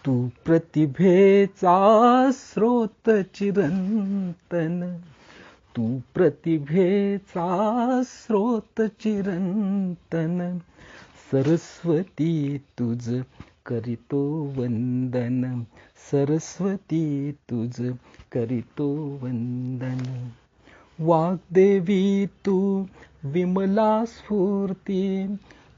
तू प्रतिभेचा स्रोत चिरंतन, तू प्रतिभेचा स्रोत चिरंतन. सरस्वती तुझ करीतो वंदन, सरस्वती तुझ करीतो वंदन. वाग्देवी तू विमला स्फूर्ती,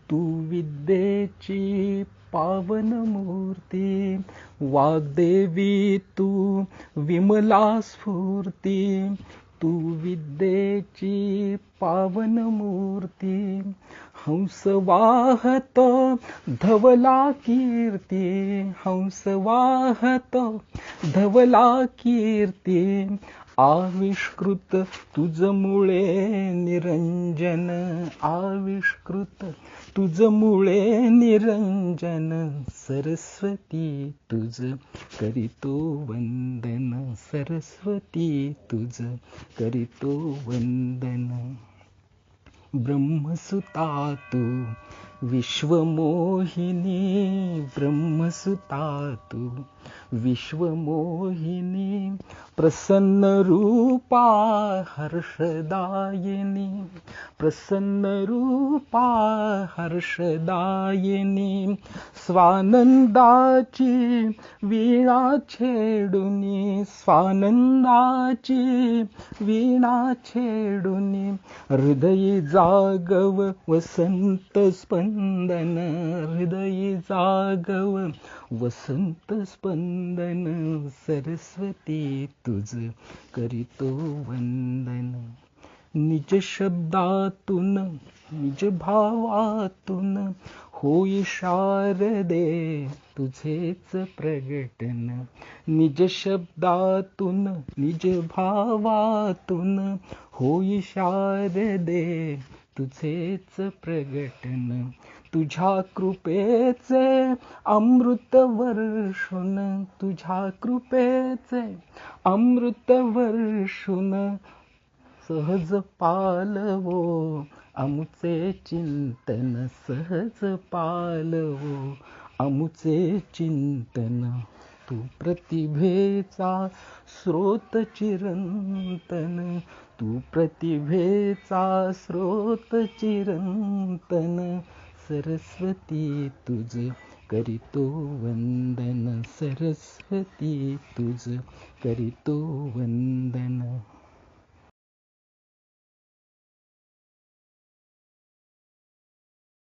तू विद्येची पावन मूर्ती. वाग्देवी तू विमला स्फूर्ती, तू विद्येची पावन मूर्ती. हंस वाहतो धवला कीर्ती, हंस वाहतो धवला कीर्ती. आविष्कृत तुझ मुळे निरंजन, आविष्कृत तुझ मुळे निरंजन. सरस्वती तुझ करीतो वंदन, सरस्वती तुझ करीतो वंदन. ब्रह्मसुता तू विश्वमोहिनी, ब्रह्मसुता तू विश्वमोहिनी. प्रसन्न रूपा हर्षदायिनी, प्रसन्न रूपा हर्षदायिनी. स्वानंदाची वीणा छेडुनी, स्वानंदाची वीणा छेडुनी. हृदयी जागव वसंत स्पंदन, हृदयी जागव वसंत स्पंदन. सरस्वती तुझ करीतो वंदन. निज शब्दातून निज भावातून होई शारदे तुझेच प्रगटन. निज शब्दातून निज भावातून होई शारदे तुझेच प्रगटन. तुझ्या कृपेचे अमृत वर्षुन, तुझ्या कृपेचे अमृत वर्षुन. सहज पालवो अमुचे चिंतन, सहज पालवो अमुचे चिंतन. तू प्रतिभेचा स्रोत चिरंतन, तू प्रतिभेचा स्रोत चिरंतन. सरस्वती तुझ करीतो वंदन, सरस्वती तुझ करीतो वंदन.